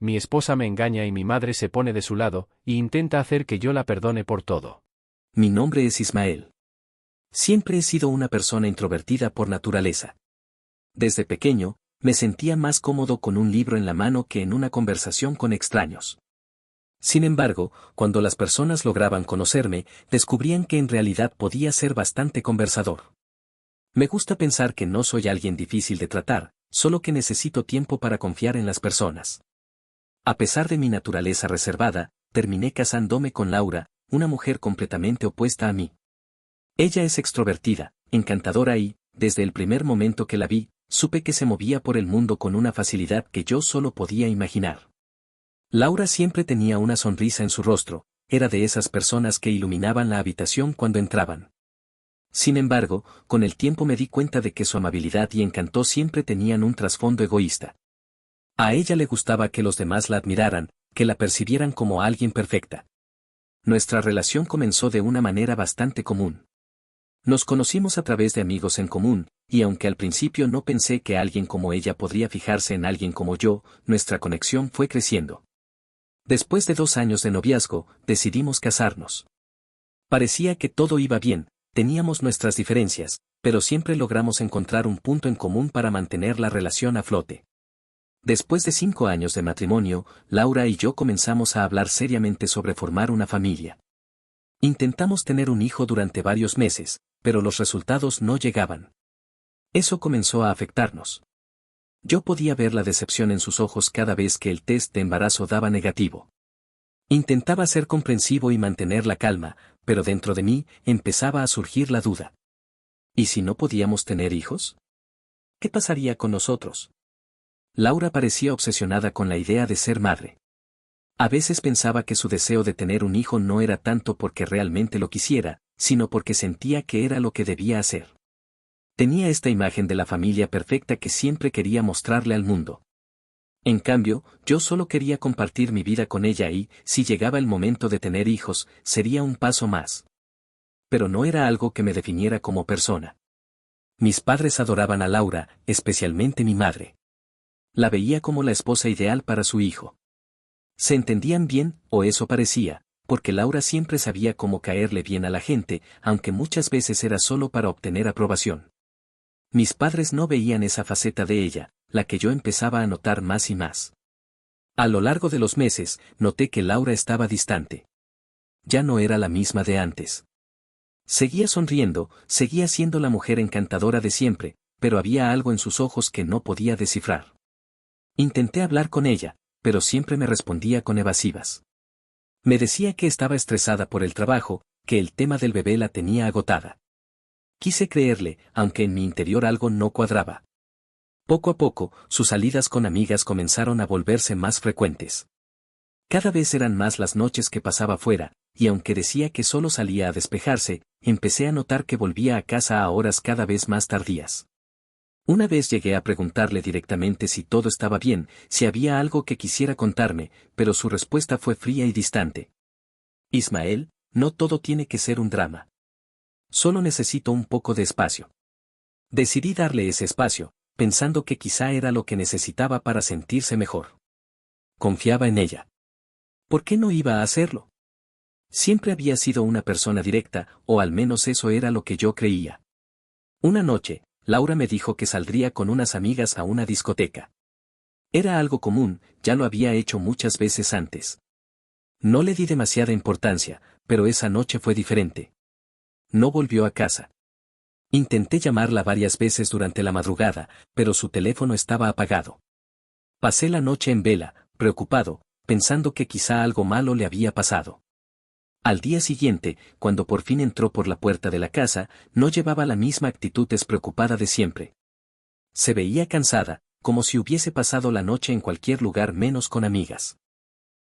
Mi esposa me engaña y mi madre se pone de su lado, y intenta hacer que yo la perdone por todo. Mi nombre es Ismael. Siempre he sido una persona introvertida por naturaleza. Desde pequeño, me sentía más cómodo con un libro en la mano que en una conversación con extraños. Sin embargo, cuando las personas lograban conocerme, descubrían que en realidad podía ser bastante conversador. Me gusta pensar que no soy alguien difícil de tratar, solo que necesito tiempo para confiar en las personas. A pesar de mi naturaleza reservada, terminé casándome con Laura, una mujer completamente opuesta a mí. Ella es extrovertida, encantadora y, desde el primer momento que la vi, supe que se movía por el mundo con una facilidad que yo solo podía imaginar. Laura siempre tenía una sonrisa en su rostro, era de esas personas que iluminaban la habitación cuando entraban. Sin embargo, con el tiempo me di cuenta de que su amabilidad y encanto siempre tenían un trasfondo egoísta. A ella le gustaba que los demás la admiraran, que la percibieran como alguien perfecta. Nuestra relación comenzó de una manera bastante común. Nos conocimos a través de amigos en común, y aunque al principio no pensé que alguien como ella podría fijarse en alguien como yo, nuestra conexión fue creciendo. Después de 2 años de noviazgo, decidimos casarnos. Parecía que todo iba bien, teníamos nuestras diferencias, pero siempre logramos encontrar un punto en común para mantener la relación a flote. Después de 5 años de matrimonio, Laura y yo comenzamos a hablar seriamente sobre formar una familia. Intentamos tener un hijo durante varios meses, pero los resultados no llegaban. Eso comenzó a afectarnos. Yo podía ver la decepción en sus ojos cada vez que el test de embarazo daba negativo. Intentaba ser comprensivo y mantener la calma, pero dentro de mí empezaba a surgir la duda. ¿Y si no podíamos tener hijos? ¿Qué pasaría con nosotros? Laura parecía obsesionada con la idea de ser madre. A veces pensaba que su deseo de tener un hijo no era tanto porque realmente lo quisiera, sino porque sentía que era lo que debía hacer. Tenía esta imagen de la familia perfecta que siempre quería mostrarle al mundo. En cambio, yo solo quería compartir mi vida con ella y, si llegaba el momento de tener hijos, sería un paso más. Pero no era algo que me definiera como persona. Mis padres adoraban a Laura, especialmente mi madre. La veía como la esposa ideal para su hijo. Se entendían bien, o eso parecía, porque Laura siempre sabía cómo caerle bien a la gente, aunque muchas veces era solo para obtener aprobación. Mis padres no veían esa faceta de ella, la que yo empezaba a notar más y más. A lo largo de los meses, noté que Laura estaba distante. Ya no era la misma de antes. Seguía sonriendo, seguía siendo la mujer encantadora de siempre, pero había algo en sus ojos que no podía descifrar. Intenté hablar con ella, pero siempre me respondía con evasivas. Me decía que estaba estresada por el trabajo, que el tema del bebé la tenía agotada. Quise creerle, aunque en mi interior algo no cuadraba. Poco a poco, sus salidas con amigas comenzaron a volverse más frecuentes. Cada vez eran más las noches que pasaba fuera, y aunque decía que solo salía a despejarse, empecé a notar que volvía a casa a horas cada vez más tardías. Una vez llegué a preguntarle directamente si todo estaba bien, si había algo que quisiera contarme, pero su respuesta fue fría y distante. Ismael, no todo tiene que ser un drama. Solo necesito un poco de espacio. Decidí darle ese espacio, pensando que quizá era lo que necesitaba para sentirse mejor. Confiaba en ella. ¿Por qué no iba a hacerlo? Siempre había sido una persona directa, o al menos eso era lo que yo creía. Una noche, Laura me dijo que saldría con unas amigas a una discoteca. Era algo común, ya lo había hecho muchas veces antes. No le di demasiada importancia, pero esa noche fue diferente. No volvió a casa. Intenté llamarla varias veces durante la madrugada, pero su teléfono estaba apagado. Pasé la noche en vela, preocupado, pensando que quizá algo malo le había pasado. Al día siguiente, cuando por fin entró por la puerta de la casa, no llevaba la misma actitud despreocupada de siempre. Se veía cansada, como si hubiese pasado la noche en cualquier lugar menos con amigas.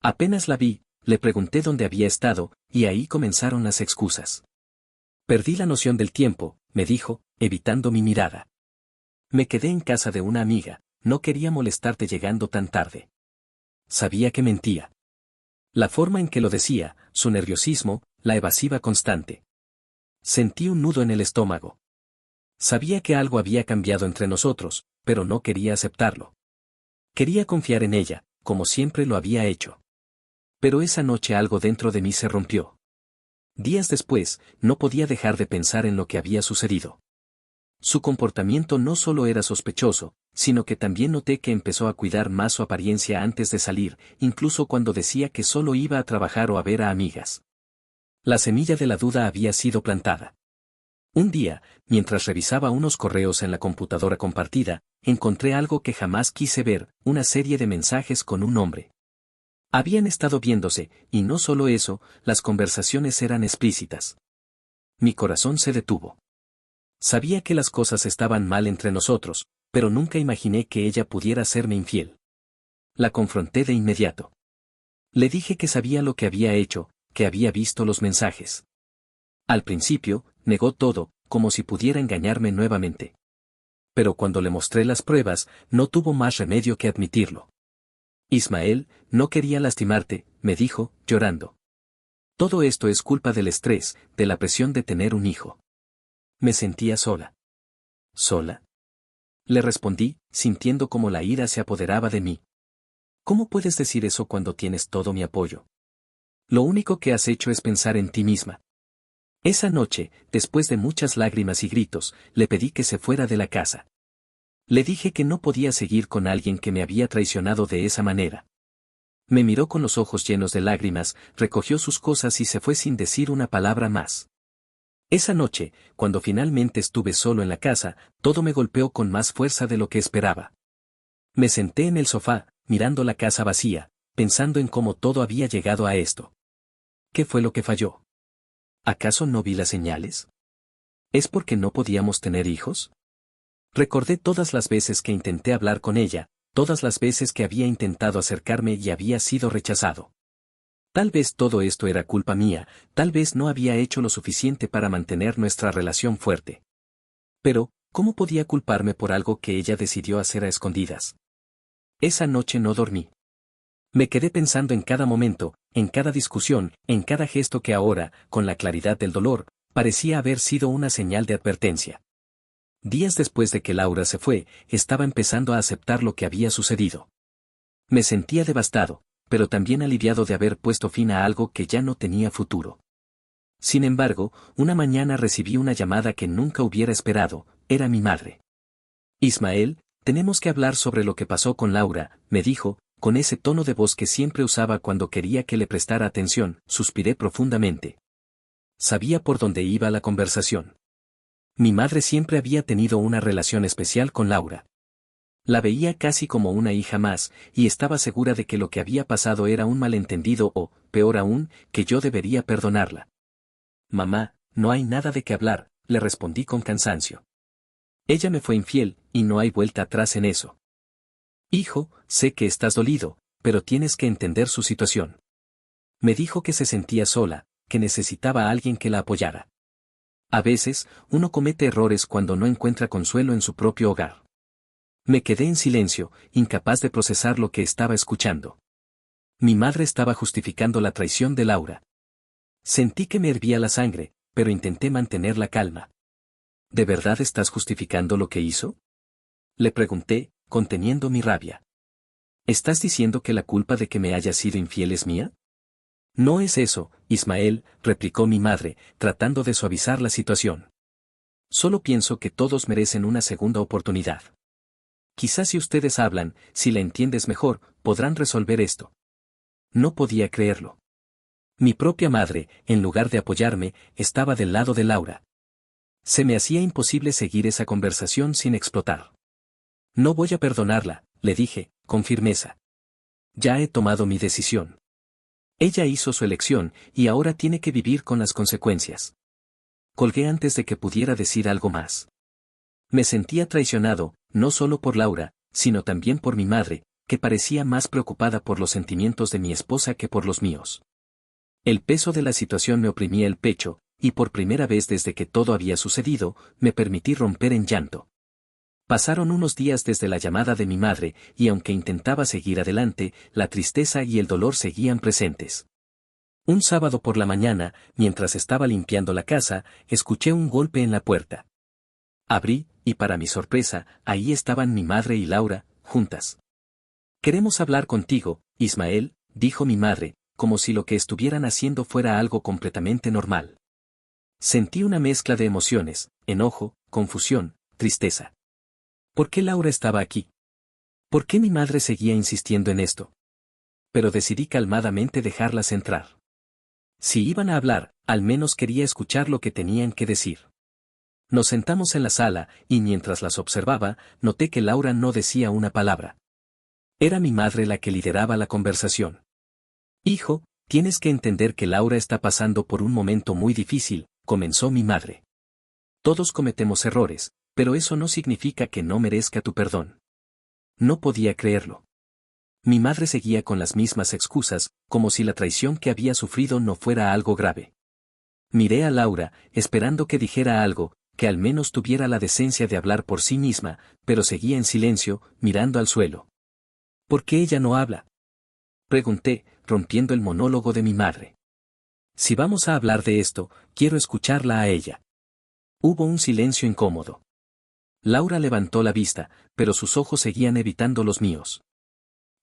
Apenas la vi, le pregunté dónde había estado, y ahí comenzaron las excusas. Perdí la noción del tiempo, me dijo, evitando mi mirada. Me quedé en casa de una amiga, no quería molestarte llegando tan tarde. Sabía que mentía. La forma en que lo decía, su nerviosismo, la evasiva constante. Sentí un nudo en el estómago. Sabía que algo había cambiado entre nosotros, pero no quería aceptarlo. Quería confiar en ella, como siempre lo había hecho. Pero esa noche algo dentro de mí se rompió. Días después, no podía dejar de pensar en lo que había sucedido. Su comportamiento no solo era sospechoso, sino que también noté que empezó a cuidar más su apariencia antes de salir, incluso cuando decía que solo iba a trabajar o a ver a amigas. La semilla de la duda había sido plantada. Un día, mientras revisaba unos correos en la computadora compartida, encontré algo que jamás quise ver, una serie de mensajes con un nombre. Habían estado viéndose, y no solo eso, las conversaciones eran explícitas. Mi corazón se detuvo. Sabía que las cosas estaban mal entre nosotros, pero nunca imaginé que ella pudiera serme infiel. La confronté de inmediato. Le dije que sabía lo que había hecho, que había visto los mensajes. Al principio, negó todo, como si pudiera engañarme nuevamente. Pero cuando le mostré las pruebas, no tuvo más remedio que admitirlo. Ismael, no quería lastimarte, me dijo, llorando. Todo esto es culpa del estrés, de la presión de tener un hijo. Me sentía sola. ¿Sola? Le respondí, sintiendo como la ira se apoderaba de mí. ¿Cómo puedes decir eso cuando tienes todo mi apoyo? Lo único que has hecho es pensar en ti misma. Esa noche, después de muchas lágrimas y gritos, le pedí que se fuera de la casa. Le dije que no podía seguir con alguien que me había traicionado de esa manera. Me miró con los ojos llenos de lágrimas, recogió sus cosas y se fue sin decir una palabra más. Esa noche, cuando finalmente estuve solo en la casa, todo me golpeó con más fuerza de lo que esperaba. Me senté en el sofá, mirando la casa vacía, pensando en cómo todo había llegado a esto. ¿Qué fue lo que falló? ¿Acaso no vi las señales? ¿Es porque no podíamos tener hijos? Recordé todas las veces que intenté hablar con ella, todas las veces que había intentado acercarme y había sido rechazado. Tal vez todo esto era culpa mía, tal vez no había hecho lo suficiente para mantener nuestra relación fuerte. Pero, ¿cómo podía culparme por algo que ella decidió hacer a escondidas? Esa noche no dormí. Me quedé pensando en cada momento, en cada discusión, en cada gesto que ahora, con la claridad del dolor, parecía haber sido una señal de advertencia. Días después de que Laura se fue, estaba empezando a aceptar lo que había sucedido. Me sentía devastado, pero también aliviado de haber puesto fin a algo que ya no tenía futuro. Sin embargo, una mañana recibí una llamada que nunca hubiera esperado, era mi madre. Ismael, tenemos que hablar sobre lo que pasó con Laura, me dijo, con ese tono de voz que siempre usaba cuando quería que le prestara atención, suspiré profundamente. Sabía por dónde iba la conversación. Mi madre siempre había tenido una relación especial con Laura. La veía casi como una hija más, y estaba segura de que lo que había pasado era un malentendido o, peor aún, que yo debería perdonarla. Mamá, no hay nada de qué hablar, le respondí con cansancio. Ella me fue infiel, y no hay vuelta atrás en eso. Hijo, sé que estás dolido, pero tienes que entender su situación. Me dijo que se sentía sola, que necesitaba a alguien que la apoyara. A veces, uno comete errores cuando no encuentra consuelo en su propio hogar. Me quedé en silencio, incapaz de procesar lo que estaba escuchando. Mi madre estaba justificando la traición de Laura. Sentí que me hervía la sangre, pero intenté mantener la calma. ¿De verdad estás justificando lo que hizo? Le pregunté, conteniendo mi rabia. ¿Estás diciendo que la culpa de que me haya sido infiel es mía? No es eso, Ismael, replicó mi madre, tratando de suavizar la situación. Solo pienso que todos merecen una segunda oportunidad. Quizás si ustedes hablan, si la entiendes mejor, podrán resolver esto. No podía creerlo. Mi propia madre, en lugar de apoyarme, estaba del lado de Laura. Se me hacía imposible seguir esa conversación sin explotar. No voy a perdonarla, le dije, con firmeza. Ya he tomado mi decisión. Ella hizo su elección, y ahora tiene que vivir con las consecuencias. Colgué antes de que pudiera decir algo más. Me sentía traicionado, no solo por Laura, sino también por mi madre, que parecía más preocupada por los sentimientos de mi esposa que por los míos. El peso de la situación me oprimía el pecho, y por primera vez desde que todo había sucedido, me permití romper en llanto. Pasaron unos días desde la llamada de mi madre, y aunque intentaba seguir adelante, la tristeza y el dolor seguían presentes. Un sábado por la mañana, mientras estaba limpiando la casa, escuché un golpe en la puerta. Abrí, y para mi sorpresa, ahí estaban mi madre y Laura, juntas. Queremos hablar contigo, Ismael, dijo mi madre, como si lo que estuvieran haciendo fuera algo completamente normal. Sentí una mezcla de emociones, enojo, confusión, tristeza. ¿Por qué Laura estaba aquí? ¿Por qué mi madre seguía insistiendo en esto? Pero decidí calmadamente dejarlas entrar. Si iban a hablar, al menos quería escuchar lo que tenían que decir. Nos sentamos en la sala, y mientras las observaba, noté que Laura no decía una palabra. Era mi madre la que lideraba la conversación. Hijo, tienes que entender que Laura está pasando por un momento muy difícil, comenzó mi madre. Todos cometemos errores, pero eso no significa que no merezca tu perdón. No podía creerlo. Mi madre seguía con las mismas excusas, como si la traición que había sufrido no fuera algo grave. Miré a Laura, esperando que dijera algo, que al menos tuviera la decencia de hablar por sí misma, pero seguía en silencio, mirando al suelo. ¿Por qué ella no habla?, pregunté, rompiendo el monólogo de mi madre. Si vamos a hablar de esto, quiero escucharla a ella. Hubo un silencio incómodo. Laura levantó la vista, pero sus ojos seguían evitando los míos.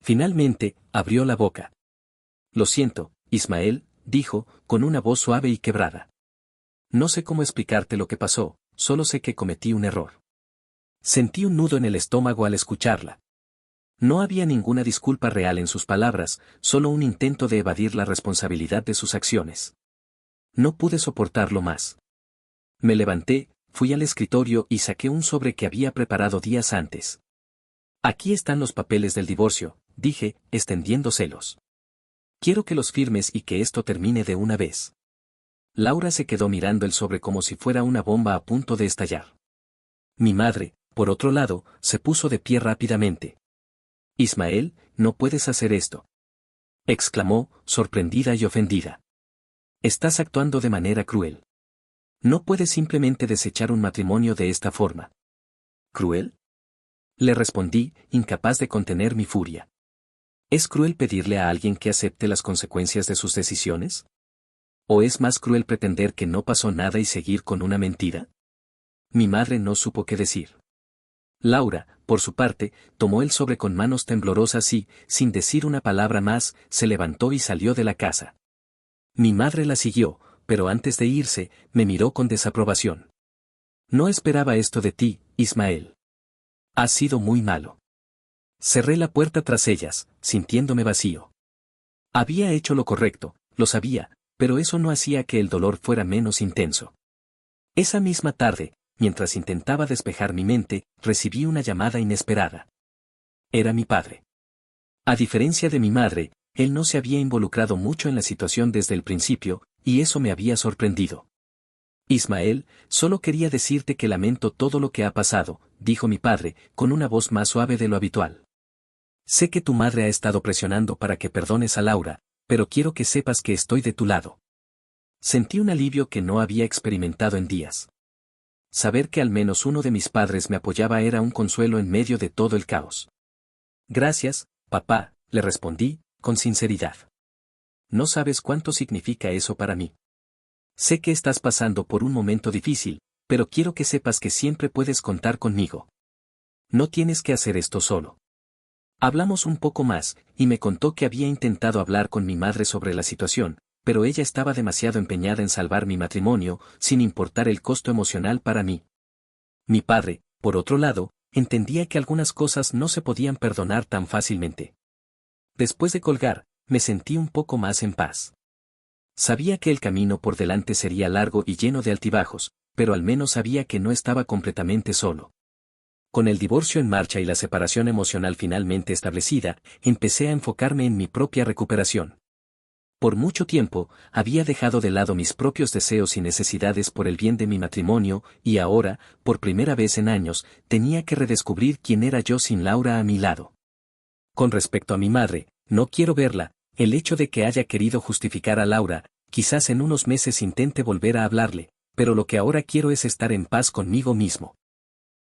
Finalmente, abrió la boca. Lo siento, Ismael, dijo, con una voz suave y quebrada. No sé cómo explicarte lo que pasó, solo sé que cometí un error. Sentí un nudo en el estómago al escucharla. No había ninguna disculpa real en sus palabras, solo un intento de evadir la responsabilidad de sus acciones. No pude soportarlo más. Me levanté, fui al escritorio y saqué un sobre que había preparado días antes. Aquí están los papeles del divorcio, dije, extendiéndoselos. Quiero que los firmes y que esto termine de una vez. Laura se quedó mirando el sobre como si fuera una bomba a punto de estallar. Mi madre, por otro lado, se puso de pie rápidamente. Ismael, no puedes hacer esto, exclamó, sorprendida y ofendida. Estás actuando de manera cruel. No puedes simplemente desechar un matrimonio de esta forma. ¿Cruel?, le respondí, incapaz de contener mi furia. ¿Es cruel pedirle a alguien que acepte las consecuencias de sus decisiones? ¿O es más cruel pretender que no pasó nada y seguir con una mentira? Mi madre no supo qué decir. Laura, por su parte, tomó el sobre con manos temblorosas y, sin decir una palabra más, se levantó y salió de la casa. Mi madre la siguió, pero antes de irse, me miró con desaprobación. No esperaba esto de ti, Ismael. Has sido muy malo. Cerré la puerta tras ellas, sintiéndome vacío. Había hecho lo correcto, lo sabía, pero eso no hacía que el dolor fuera menos intenso. Esa misma tarde, mientras intentaba despejar mi mente, recibí una llamada inesperada. Era mi padre. A diferencia de mi madre, él no se había involucrado mucho en la situación desde el principio, y eso me había sorprendido. Ismael, solo quería decirte que lamento todo lo que ha pasado, dijo mi padre, con una voz más suave de lo habitual. Sé que tu madre ha estado presionando para que perdones a Laura, pero quiero que sepas que estoy de tu lado. Sentí un alivio que no había experimentado en días. Saber que al menos uno de mis padres me apoyaba era un consuelo en medio de todo el caos. Gracias, papá, le respondí, con sinceridad. No sabes cuánto significa eso para mí. Sé que estás pasando por un momento difícil, pero quiero que sepas que siempre puedes contar conmigo. No tienes que hacer esto solo. Hablamos un poco más, y me contó que había intentado hablar con mi madre sobre la situación, pero ella estaba demasiado empeñada en salvar mi matrimonio, sin importar el costo emocional para mí. Mi padre, por otro lado, entendía que algunas cosas no se podían perdonar tan fácilmente. Después de colgar, me sentí un poco más en paz. Sabía que el camino por delante sería largo y lleno de altibajos, pero al menos sabía que no estaba completamente solo. Con el divorcio en marcha y la separación emocional finalmente establecida, empecé a enfocarme en mi propia recuperación. Por mucho tiempo, había dejado de lado mis propios deseos y necesidades por el bien de mi matrimonio, y ahora, por primera vez en años, tenía que redescubrir quién era yo sin Laura a mi lado. Con respecto a mi madre, no quiero verla, el hecho de que haya querido justificar a Laura, quizás en unos meses intente volver a hablarle, pero lo que ahora quiero es estar en paz conmigo mismo.